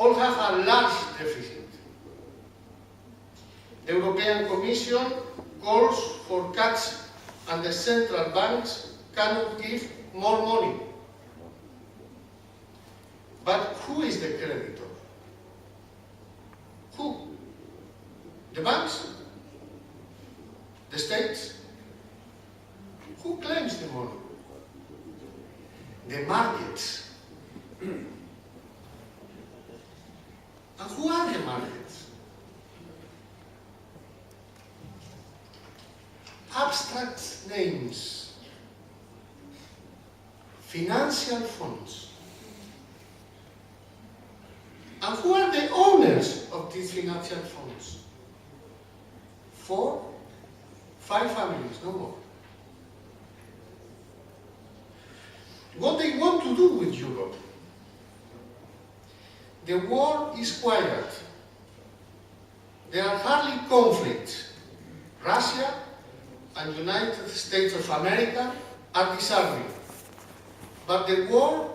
all have a large deficit. The European Commission calls for cuts and the central banks cannot give more money. But who is the creditor? Who? The banks? The states? Who claims the money? The markets. And who are the markets? Abstract names. Financial funds. And who are the owners of these financial funds? 4, 5 families, no more. What they want to do with Europe? The war is quiet. There are hardly conflicts. Russia and United States of America are disarming. But the war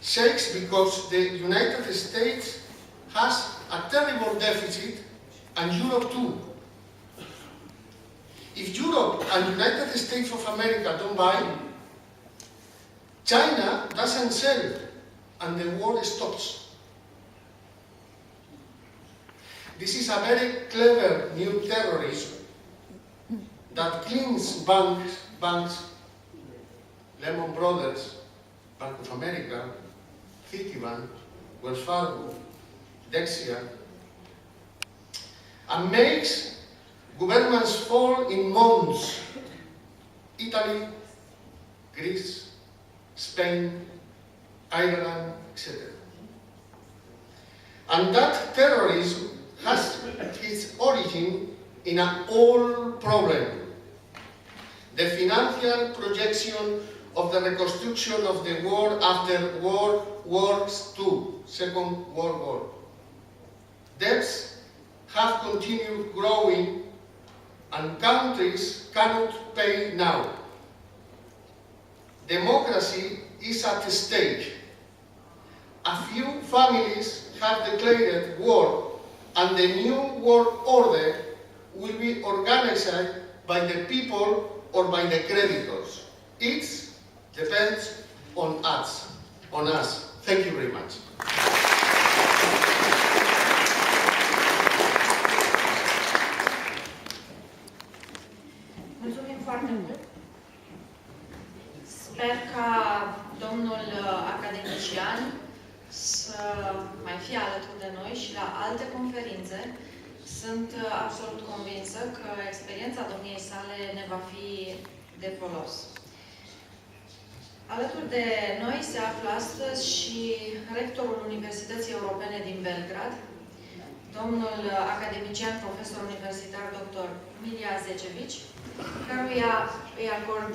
shakes because the United States has a terrible deficit and Europe too. If Europe and United States of America don't buy, China doesn't sell and the war stops. This is a very clever new terrorism that cleans banks, Lehman Brothers, Bank of America, Citibank, Wells Fargo, Dexia, and makes governments fall in months. Italy, Greece, Spain, Ireland, etc. And that terrorism has its origin in an old problem. The financial projection of the reconstruction of the world after World War II, Second World War. Debts have continued growing and countries cannot pay now. Democracy is at stake. A few families have declared war and the new world order will be organized by the people or by the creditors. It depends on us. Thank you very much. Mulțumim foarte mult. Sper ca domnul academician să mai fie alături de noi și la alte conferințe. Sunt absolut convinsă că experiența domniei sale ne va fi de folos. Alături de noi se află astăzi și rectorul Universității Europene din Belgrad, domnul academician, profesor universitar, dr. Milija Zečević, căruia îi acord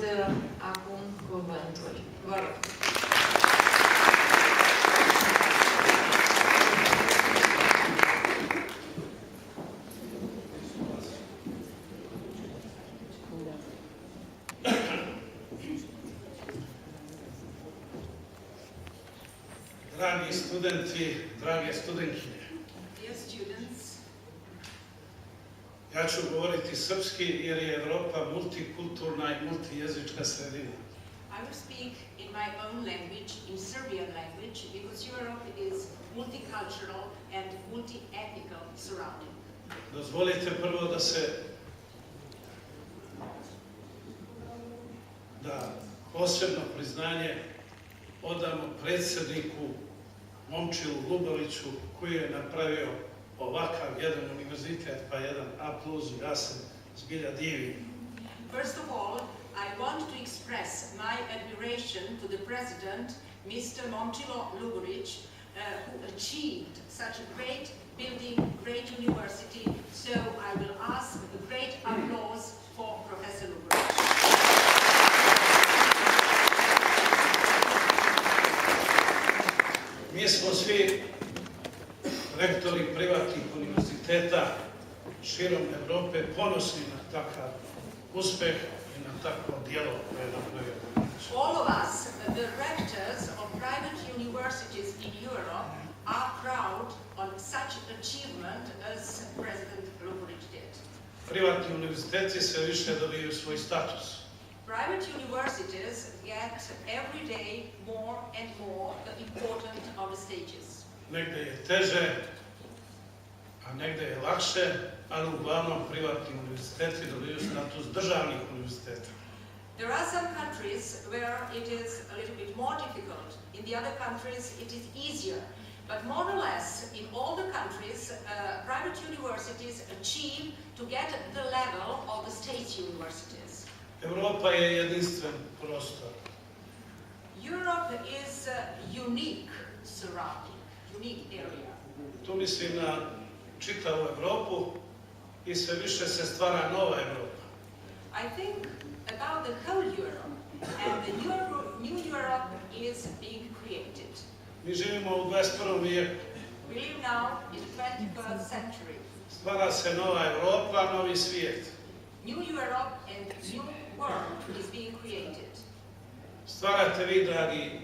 acum cuvântul. Vă rog. Dragi studenti, drage studentkinje. Dear students, Ja ću govoriti srpski jer je Evropa multikulturna i multijezička sredina. I will speak in my own language, in Serbian language, because Europe is multicultural and multi-ethnical surrounding. Dozvolite prvo da posebno priznanje odamo predsjedniku Momčilu Luboriću koji je napravio ovakav jedan univerzitet pa jedan A+, ja se zbilja divim. First of all, I want to express my admiration to the president, Mr. Momčilo Luborić, who achieved such a great building, great university. So I will ask a great applause for Professor Luborić. Mi smo svi rektori privatnih univerziteta širom Evrope ponosni na takav uspeh i na takvo djelo koje je napravio. All of us, the rectors of private universities in Europe, are proud privatni univerziteti sve više dobiju svoj status. Private universities get every day more and more important on the stages. Negde je teže, a negde je lakše, ali uglavnom privatni univerziteti dobiju status državnih univerziteta. There are some countries where it is a little bit more difficult. In the other countries it is easier. But more or less, in all the countries, private universities achieve to get the level of the state universities. Evropa je jedinstven prostor. Europe is a unique surrounding, unique area. Tu mislim na čitavu Evropu i sve više se stvara nova Evropa. I think about the whole Europe, and the new Europe is being created. Mi živimo u 21. vijeku. We live now in the 21st century. Stvara se nova Evropa, novi svijet. New Europe and new world is being created. Stvarate vi, dragi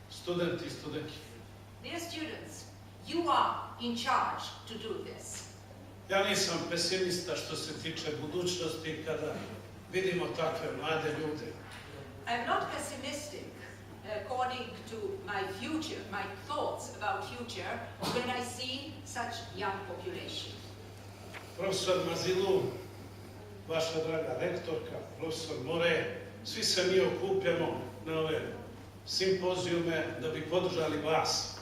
studenti i studentki. Dear students, you are in charge to do this. Ja nisam pesimista što se tiče budućnosti kada vidimo takve mlade ljude. I'm not pessimistic according to my future, my thoughts about future, when I see such young population. Profesor Mazilu, vaša draga rektorka, profesor More, svi se mi okupljamo na ove simpozijume da bi podržali vas.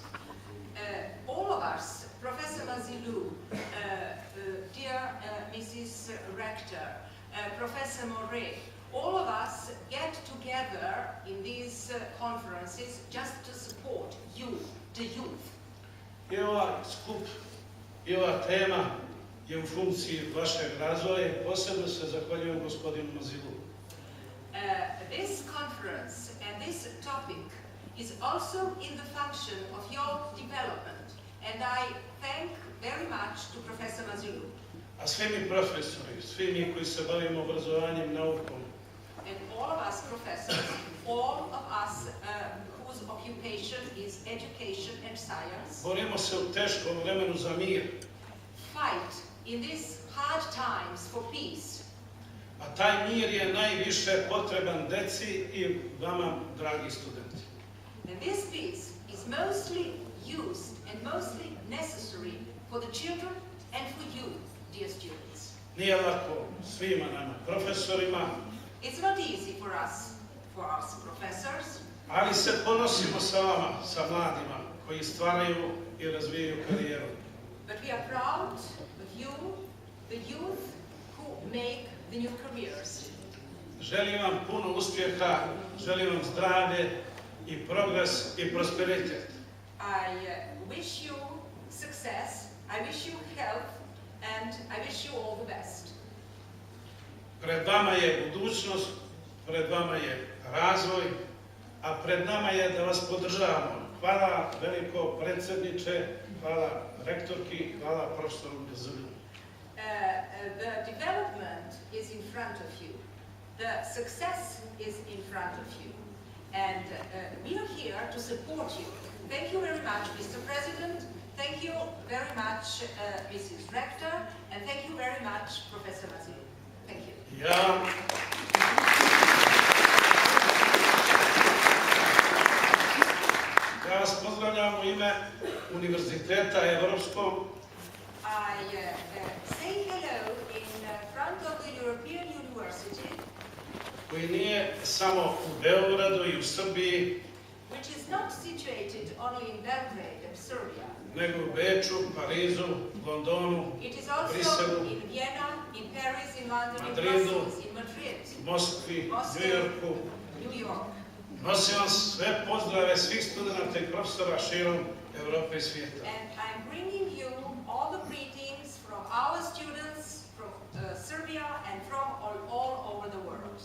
All of us, Professor Mazilu, dear Mrs. Rector, Professor More, all of us get together in these conferences just to support you, the youth. I ovaj skup, i ova tema je u funkciji vašeg razvoja i posebno se zahvaljujem gospodinu Mazilu. This conference and this topic is also in the function of your development, and I thank very much to Professor Mazilu. A svi mi profesori, svi mi koji se bavimo obrazovanjem i naukom, And all of us professors, all of us whose occupation is education and science, borimo se u teškom vremenu za mir, fight in these hard times for peace. a taj mir je najviše potreban deci i vama, dragi studenti. And this peace is mostly used and mostly necessary for the children and for you, dear students. Nije lako svima nama, profesorima, It's not easy for us professors, ali se ponosimo sa vama, sa mladima koji stvaraju i razvijaju karijeru. but we are proud of you, the youth who make the new careers. Želim vam puno uspjeha, želim vam zdravlje i progres i prosperitet. I wish you success, I wish you health, and I wish you all the best. Pred vama je budućnost, pred vama je razvoj, a pred nama je da vas podržavamo. Hvala veliko predsjedniče, hvala rektorki, hvala profesoru Mazilu. The development is in front of you. The success is in front of you. And we are here to support you. Thank you very much, Mr. President. Thank you very much, Mrs. Rector. And thank you very much, Professor Mazilu. Thank you. Ja vas pozdravljam u ime Univerziteta Evropskog. I say hello in front of the European University, koji nije samo u Beogradu i u Srbiji, which is not situated only in Belgrade and Serbia. nego u Beču, Parizu, Londonu, It is also Briselu, in Vienna, in Paris, in London, Madridu, in Brussels, in Madrid, Moskvi, Moscow, Njujorku. New York. Nosim vam sve pozdrave svih studenta i profesora širom Evrope i svijeta. And I'm bringing you all the greetings from our students from Serbia and from all over the world.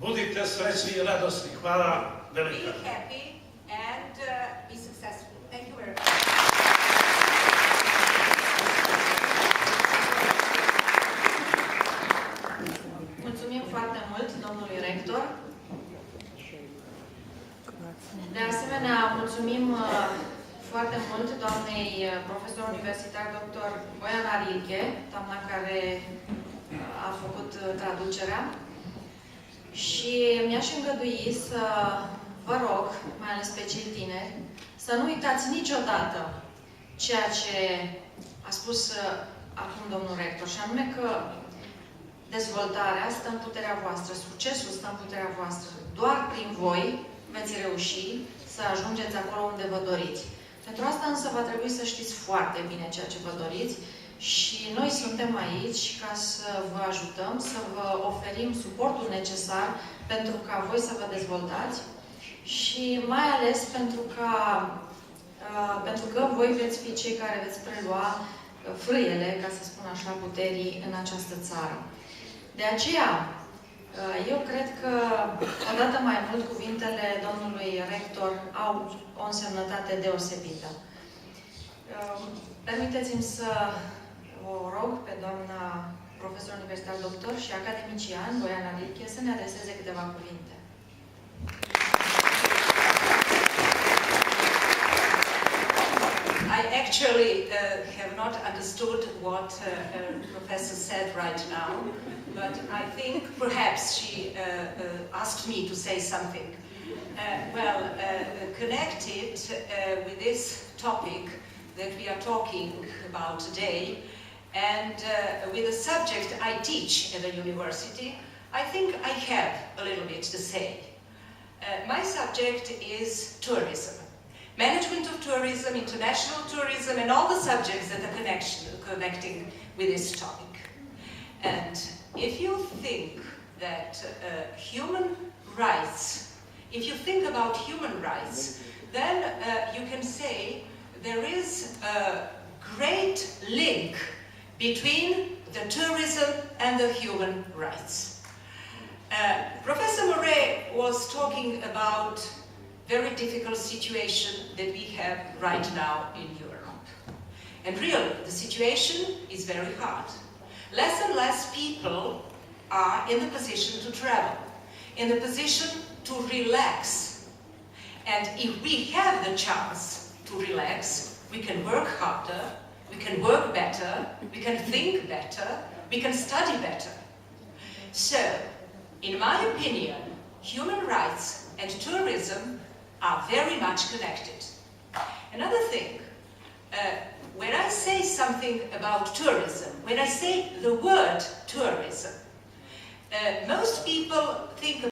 Budite srećni i radosni. Hvala Be velika. happy and be successful. Thank you very much. Mulțumim foarte mult domnului rector. De asemenea, mulțumim foarte mult doamnei doamnei profesor universitar dr. Boiana Rilche, doamna care a făcut traducerea. Și mi-aș îngădui să vă rog, mai ales pe cei tineri, să nu uitați niciodată ceea ce a spus acum domnul rector, și anume că dezvoltarea stă în puterea voastră, succesul stă în puterea voastră. Doar prin voi veți reuși să ajungeți acolo unde vă doriți. Pentru asta însă va trebui să știți foarte bine ceea ce vă doriți și noi suntem aici ca să vă ajutăm, să vă oferim suportul necesar pentru ca voi să vă dezvoltați și mai ales pentru că voi veți fi cei care veți prelua frâiele, ca să spun așa, puterii în această țară. De aceea, eu cred că, odată mai mult, cuvintele domnului rector au o însemnătate deosebită. Permiteți-mi să o rog pe doamna profesor universitar doctor și academician Boiana Rilche să ne adreseze câteva cuvinte. I actually have not understood what Professor said right now, but I think perhaps she asked me to say something. Connected with this topic that we are talking about today, and with the subject I teach at the university, I think I have a little bit to say. My subject is tourism. Management of tourism, international tourism, and all the subjects that are connecting with this topic. And if you think that human rights, if you think about human rights, then you can say there is a great link between the tourism and the human rights. Professor Moret was talking about very difficult situation that we have right now in Europe. And really, the situation is very hard. Less and less people are in the position to travel, in the position to relax. And if we have the chance to relax, we can work harder, we can work better, we can think better, we can study better. So, in my opinion, human rights and tourism are very much connected. Another thing, when I say something about tourism, when I say the word tourism, most people think